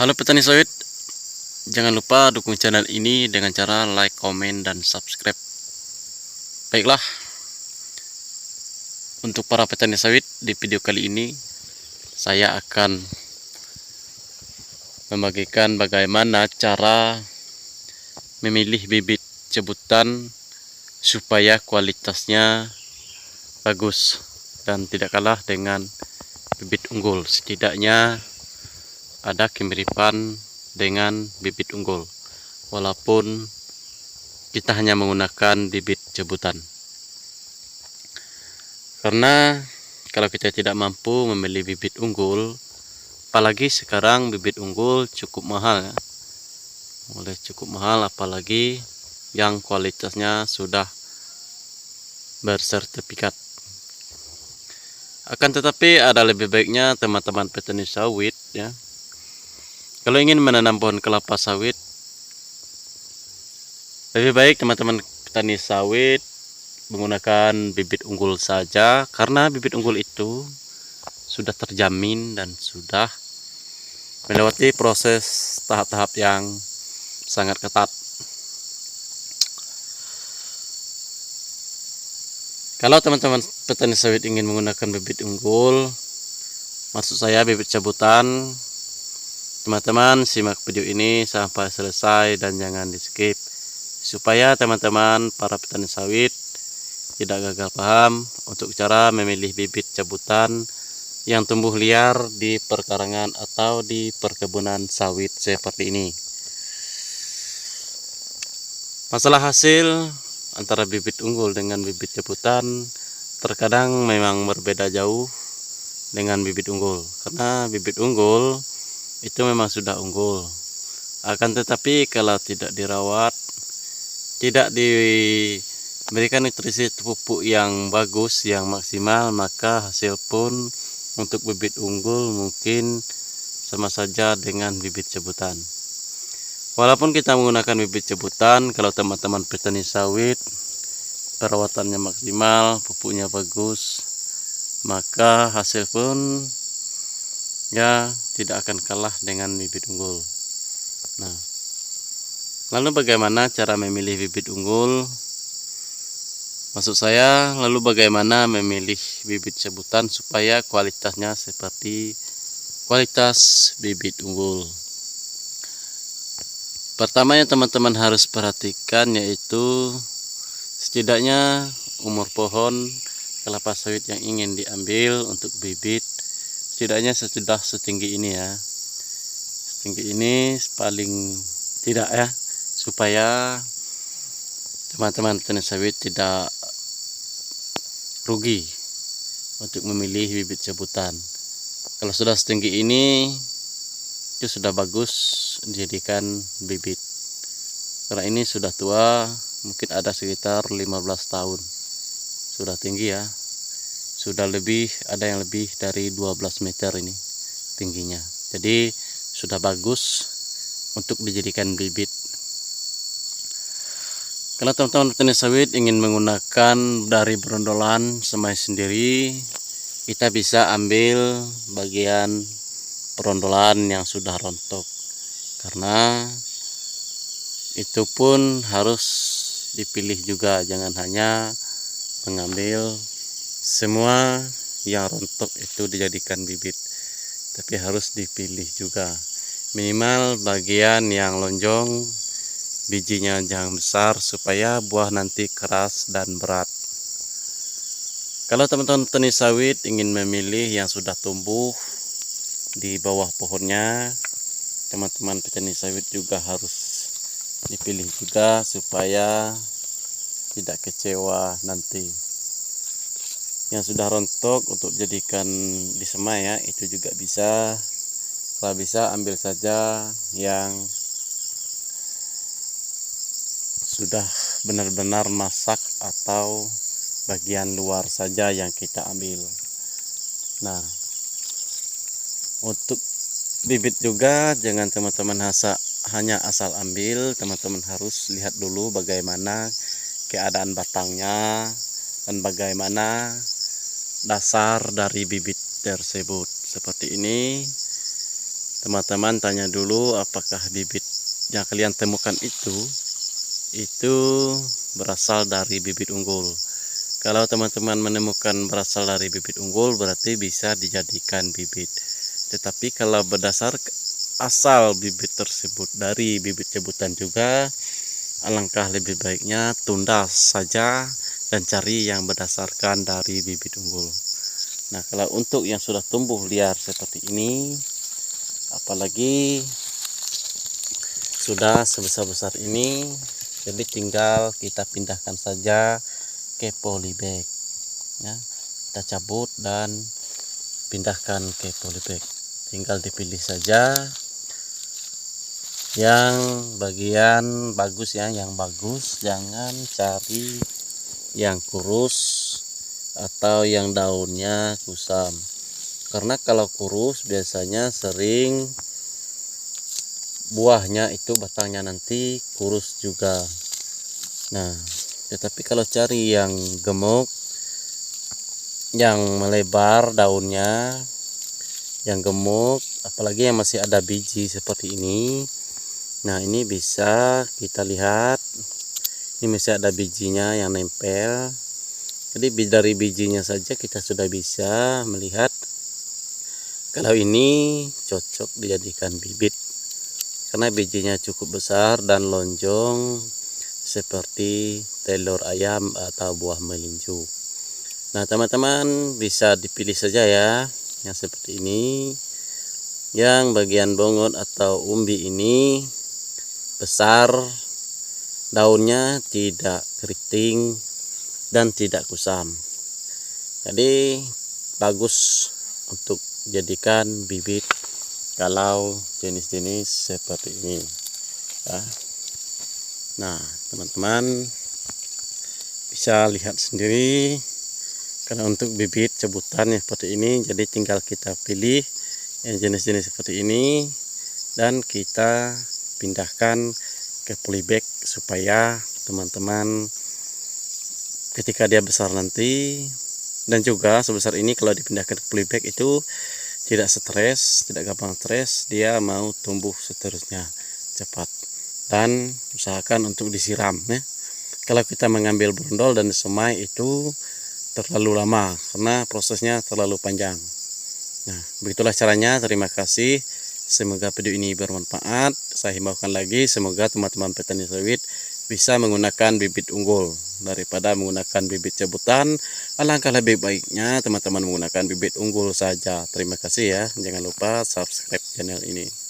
Halo petani sawit, jangan lupa dukung channel ini dengan cara like, komen, dan subscribe. Baiklah, untuk para petani sawit, di video kali ini saya akan membagikan bagaimana cara memilih bibit cebutan supaya kualitasnya bagus dan tidak kalah dengan bibit unggul. Setidaknya ada kemiripan dengan bibit unggul, walaupun kita hanya menggunakan bibit cebutan. Karena kalau kita tidak mampu memilih bibit unggul, apalagi sekarang bibit unggul cukup mahal ya. Mulai cukup mahal, apalagi yang kualitasnya sudah bersertifikat. Akan tetapi ada lebih baiknya teman-teman petani sawit ya, kalau ingin menanam pohon kelapa sawit, lebih baik teman-teman petani sawit menggunakan bibit unggul saja, karena bibit unggul itu sudah terjamin dan sudah melewati proses tahap-tahap yang sangat ketat. Kalau teman-teman petani sawit ingin menggunakan bibit unggul, maksud saya bibit cabutan, teman-teman simak video ini sampai selesai dan jangan di skip, supaya teman-teman para petani sawit tidak gagal paham untuk cara memilih bibit cabutan yang tumbuh liar di perkarangan atau di perkebunan sawit seperti ini. Masalah hasil antara bibit unggul dengan bibit cabutan terkadang memang berbeda jauh dengan bibit unggul, karena bibit unggul itu memang sudah unggul, akan tetapi kalau tidak dirawat, tidak diberikan nutrisi pupuk yang bagus, yang maksimal, maka hasil pun untuk bibit unggul mungkin sama saja dengan bibit cebutan. Walaupun kita menggunakan bibit cebutan, kalau teman-teman petani sawit perawatannya maksimal, pupuknya bagus, maka hasil pun ya tidak akan kalah dengan bibit unggul. Nah, lalu bagaimana cara memilih bibit unggul? Maksud saya, lalu bagaimana memilih bibit cabutan supaya kualitasnya seperti kualitas bibit unggul? Pertama yang teman-teman harus perhatikan yaitu setidaknya umur pohon kelapa sawit yang ingin diambil untuk bibit setidaknya sudah setinggi ini ya. Setinggi ini paling tidak ya, supaya teman-teman petani sawit tidak rugi untuk memilih bibit cabutan. Kalau sudah setinggi ini itu sudah bagus dijadikan bibit, karena ini sudah tua, mungkin ada sekitar 15 tahun, sudah tinggi ya, sudah lebih, ada yang lebih dari 12 meter ini tingginya, jadi sudah bagus untuk dijadikan bibit. Kalau teman-teman petani sawit ingin menggunakan dari berondolan semai sendiri, kita bisa ambil bagian perondolan yang sudah rontok, karena itu pun harus dipilih juga, jangan hanya mengambil semua yang rontok itu dijadikan bibit, tapi harus dipilih juga, minimal bagian yang lonjong, bijinya jangan besar, supaya buah nanti keras dan berat. Kalau teman-teman petani sawit ingin memilih yang sudah tumbuh di bawah pohonnya, teman-teman petani sawit juga harus dipilih juga supaya tidak kecewa nanti. Yang sudah rontok untuk jadikan disemai ya, itu juga bisa. Kalau bisa ambil saja yang sudah benar-benar masak atau bagian luar saja yang kita ambil. Nah, untuk bibit juga jangan teman-teman hanya asal ambil, teman-teman harus lihat dulu bagaimana keadaan batangnya dan bagaimana dasar dari bibit tersebut. Seperti ini, teman-teman tanya dulu apakah bibit yang kalian temukan itu berasal dari bibit unggul. Kalau teman-teman menemukan berasal dari bibit unggul, berarti bisa dijadikan bibit. Tetapi kalau berdasar asal bibit tersebut dari bibit cebutan juga, alangkah lebih baiknya tunda saja dan cari yang berdasarkan dari bibit unggul. Nah, kalau untuk yang sudah tumbuh liar seperti ini, apalagi sudah sebesar-besar ini, jadi tinggal kita pindahkan saja ke polybag ya. Kita cabut dan pindahkan ke polybag. Tinggal dipilih saja yang bagian bagus ya, yang bagus. Jangan cari yang kurus atau yang daunnya kusam, karena kalau kurus biasanya sering buahnya itu batangnya nanti kurus juga. Nah, tetapi kalau cari yang gemuk, yang melebar daunnya, yang gemuk, apalagi yang masih ada biji seperti ini, nah ini bisa kita lihat, ini masih ada bijinya yang nempel. Jadi dari bijinya saja kita sudah bisa melihat kalau ini cocok dijadikan bibit, karena bijinya cukup besar dan lonjong seperti telur ayam atau buah melinju. Nah, teman-teman bisa dipilih saja ya, yang seperti ini. Yang bagian bongot atau umbi ini besar, daunnya tidak keriting dan tidak kusam, jadi bagus untuk jadikan bibit kalau jenis-jenis seperti ini ya. Nah, teman-teman bisa lihat sendiri karena untuk bibit cebutan seperti ini, jadi tinggal kita pilih yang jenis-jenis seperti ini dan kita pindahkan ke polybag supaya teman-teman ketika dia besar nanti, dan juga sebesar ini kalau dipindahkan ke polybag itu tidak stres, tidak gampang stres, dia mau tumbuh seterusnya cepat. Dan usahakan untuk disiram ya. Kalau kita mengambil brondol dan semai itu terlalu lama karena prosesnya terlalu panjang. Nah, begitulah caranya. Terima kasih. Semoga video ini bermanfaat. Saya himbaukan lagi, semoga teman-teman petani sawit bisa menggunakan bibit unggul daripada menggunakan bibit cebutan. Alangkah lebih baiknya teman-teman menggunakan bibit unggul saja. Terima kasih ya. Jangan lupa subscribe channel ini.